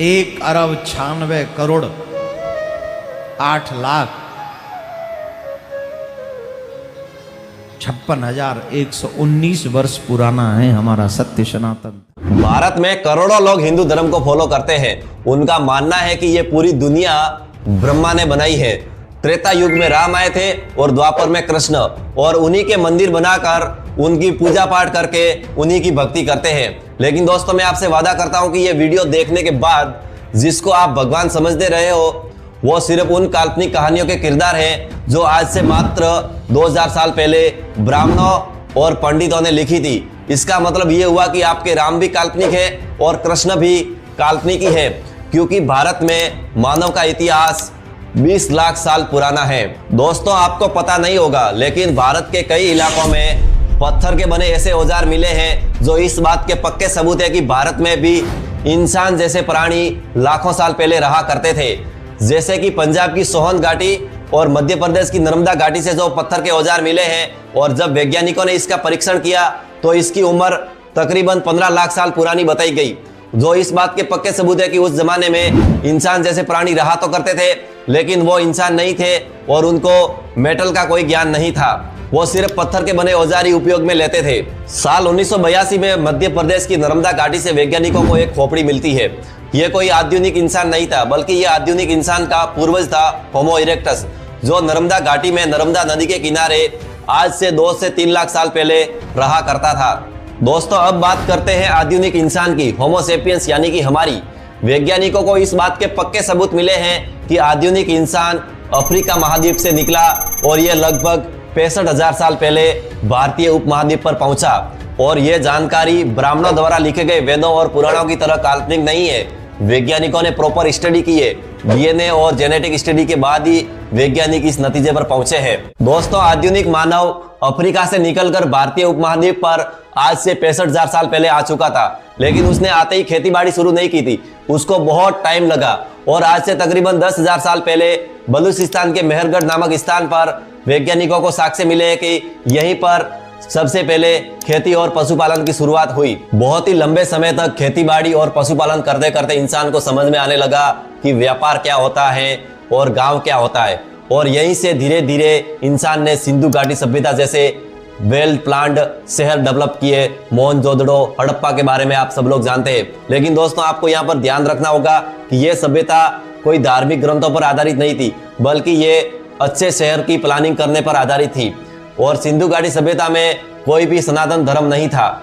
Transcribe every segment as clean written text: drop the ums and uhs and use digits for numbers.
1,96,8,56,119 वर्ष पुराना है हमारा सत्य सनातन। भारत में करोड़ों लोग हिंदू धर्म को फॉलो करते हैं। उनका मानना है कि ये पूरी दुनिया ब्रह्मा ने बनाई है। त्रेता युग में राम आए थे और द्वापर में कृष्ण, और उन्हीं के मंदिर बनाकर उनकी पूजा पाठ करके उन्हीं की भक्ति करते हैं। लेकिन दोस्तों, मैं आपसे वादा करता हूं कि ये वीडियो देखने के बाद जिसको आप भगवान समझते रहे हो वो सिर्फ उन काल्पनिक कहानियों के किरदार हैं जो आज से मात्र 2000 साल पहले ब्राह्मणों और पंडितों ने लिखी थी। इसका मतलब ये हुआ कि आपके राम भी काल्पनिक है और कृष्ण भी काल्पनिक ही है, क्योंकि भारत में मानव का इतिहास 20 लाख साल पुराना है। दोस्तों, आपको पता नहीं होगा, लेकिन भारत के कई इलाकों में पत्थर के बने ऐसे औजार मिले हैं जो इस बात के पक्के सबूत है कि भारत में भी इंसान जैसे प्राणी लाखों साल पहले रहा करते थे। जैसे कि पंजाब की सोहन घाटी और मध्य प्रदेश की नर्मदा घाटी से जो पत्थर के औजार मिले हैं, और जब वैज्ञानिकों ने इसका परीक्षण किया तो इसकी उम्र तकरीबन 15 लाख साल पुरानी बताई गई, जो इस बात के पक्के सबूत है कि उस जमाने में इंसान जैसे प्राणी रहा तो करते थे, लेकिन वो इंसान नहीं थे और उनको मेटल का कोई ज्ञान नहीं था। वो सिर्फ पत्थर के बने औजार ही उपयोग में लेते थे। साल 1982 में मध्य प्रदेश की नर्मदा घाटी से वैज्ञानिकों को एक खोपड़ी मिलती है। यह कोई आधुनिक इंसान नहीं था, बल्कि यह आधुनिक इंसान का पूर्वज था, होमो इरेक्टस, जो नर्मदा घाटी में नर्मदा नदी के किनारे आज से 2 से 3 लाख साल पहले रहा करता था। दोस्तों, अब बात करते हैं आधुनिक इंसान की, होमो सेपियंस यानी कि हमारी। वैज्ञानिकों को इस बात के पक्के सबूत मिले हैं कि आधुनिक इंसान अफ्रीका महाद्वीप से निकला और यह लगभग 65,000 साल पहले भारतीय उपमहाद्वीप पर पहुंचा। और यह जानकारी ब्राह्मणों द्वारा लिखे गए वेदों और पुराणों की तरह काल्पनिक नहीं है। वैज्ञानिकों ने प्रॉपर स्टडी की है। डीएनए और जेनेटिक स्टडी के बाद ही वैज्ञानिक इस नतीजे पर पहुंचे हैं। दोस्तों, आधुनिक मानव अफ्रीका से निकलकर भारतीय उपमहाद्वीप पर आज से 65,000 साल पहले आ चुका था, लेकिन उसने आते ही खेतीबाड़ी शुरू नहीं की थी। उसको बहुत टाइम लगा, और आज से तकरीबन 10,000 साल पहले बलूचिस्तान के मेहरगढ़ नामक स्थान पर वैज्ञानिकों को साक्ष्य मिले हैं कि यहीं पर सबसे पहले खेती और पशुपालन की शुरुआत हुई। बहुत ही लंबे समय तक खेतीबाड़ी और पशुपालन करते करते इंसान को समझ में आने लगा कि व्यापार क्या होता है और गांव क्या होता है, और यहीं से धीरे धीरे इंसान ने सिंधु घाटी सभ्यता जैसे वेल प्लान्ड शहर डेवलप किए। मोहनजोदड़ो, हड़प्पा के बारे में आप सब लोग जानते हैं। लेकिन दोस्तों, आपको यहाँ पर ध्यान रखना होगा कि यह सभ्यता कोई धार्मिक ग्रंथों पर आधारित नहीं थी, बल्कि ये अच्छे शहर की प्लानिंग करने पर आधारित थी। और सिंधु घाटी सभ्यता में कोई भी सनातन धर्म नहीं था।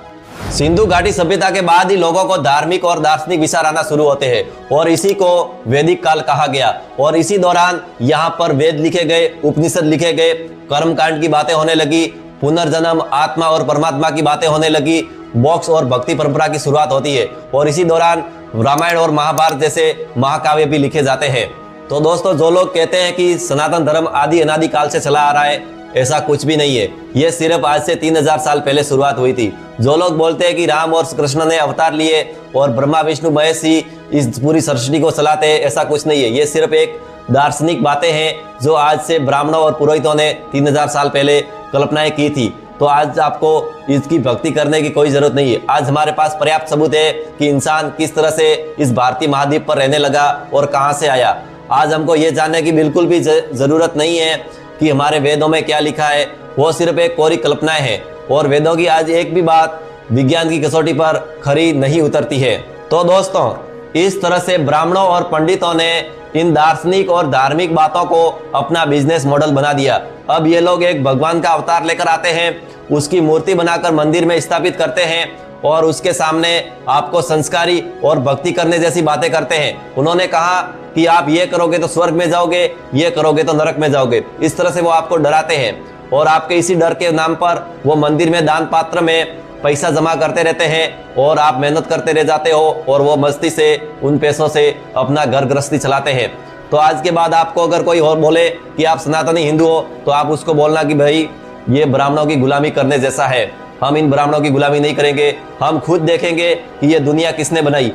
सिंधु घाटी सभ्यता के बाद ही लोगों को धार्मिक और दार्शनिक विचार आना शुरू होते हैं, और इसी को वैदिक काल कहा गया। और इसी दौरान यहाँ पर वेद लिखे गए, उपनिषद लिखे गए, कर्मकांड की बातें होने लगी, पुनर्जन्म, आत्मा और परमात्मा की बातें होने लगी, मोक्ष और भक्ति परंपरा की शुरुआत होती है। और इसी दौरान रामायण और महाभारत जैसे महाकाव्य भी लिखे जाते हैं। तो दोस्तों, जो लोग कहते हैं कि सनातन धर्म आदि अनादि काल से चला आ रहा है, ऐसा कुछ भी नहीं है। यह सिर्फ आज से 3000 साल पहले शुरुआत हुई थी। जो लोग बोलते हैं कि राम और कृष्ण ने अवतार लिए और ब्रह्मा विष्णु महेश ही इस पूरी सृष्टि को चलाते हैं, ऐसा कुछ नहीं है। ये सिर्फ एक दार्शनिक बातें हैं जो आज से ब्राह्मणों और पुरोहितों ने 3000 साल पहले कल्पनाएं की थी। तो आज आपको इसकी भक्ति करने की कोई जरूरत नहीं है। आज हमारे पास पर्याप्त सबूत है कि इंसान किस तरह से इस भारतीय महाद्वीप पर रहने लगा और कहां से आया। आज हमको ये जानने की बिल्कुल भी जरूरत नहीं है कि हमारे वेदों में क्या लिखा है, वो सिर्फ एक कोरी कल्पनाएं हैं, और वेदों की आज एक भी बात विज्ञान की कसौटी पर खरी नहीं उतरती है। तो दोस्तों, इस तरह से ब्राह्मणों और पंडितों ने इन दार्शनिक और धार्मिक बातों को अपना बिजनेस मॉडल बना दिया। अब ये लोग एक भगवान का अवतार लेकर आते हैं, उसकी मूर्ति बनाकर मंदिर में स्थापित करते हैं, और उसके सामने आपको संस्कारी और भक्ति करने जैसी बातें करते हैं। उन्होंने कहा कि आप ये करोगे तो स्वर्ग में जाओगे, ये करोगे तो नरक में जाओगे। इस तरह से वो आपको डराते हैं, और आपके इसी डर के नाम पर वो मंदिर में दान पात्र में पैसा जमा करते रहते हैं, और आप मेहनत करते रह जाते हो, और वो मस्ती से उन पैसों से अपना घर गृहस्थी चलाते हैं। तो आज के बाद आपको अगर कोई और बोले कि आप सनातनी हिंदू हो, तो आप उसको बोलना कि भाई ये ब्राह्मणों की गुलामी करने जैसा है। हम इन ब्राह्मणों की गुलामी नहीं करेंगे, हम खुद देखेंगे कि ये दुनिया किसने बनाई।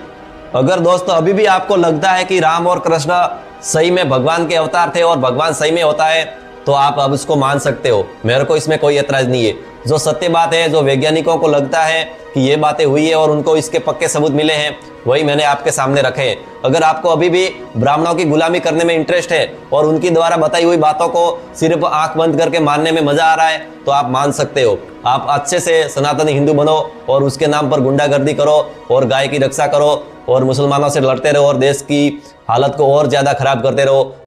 अगर दोस्तों अभी भी आपको लगता है कि राम और कृष्ण सही में भगवान के अवतार थे और भगवान सही में होता है, तो आप अब इसको मान सकते हो। मेरे को इसमें कोई ऐतराज नहीं है। जो सत्य बात है, जो वैज्ञानिकों को लगता है कि ये बातें हुई है और उनको इसके पक्के सबूत मिले हैं, वही मैंने आपके सामने रखे हैं। अगर आपको अभी भी ब्राह्मणों की गुलामी करने में इंटरेस्ट है और उनकी द्वारा बताई हुई बातों को सिर्फ आंख बंद करके मानने में मजा आ रहा है, तो आप मान सकते हो। आप अच्छे से सनातनी हिंदू बनो और उसके नाम पर गुंडागर्दी करो और गाय की रक्षा करो और मुसलमानों से लड़ते रहो और देश की हालत को और ज्यादा खराब करते रहो।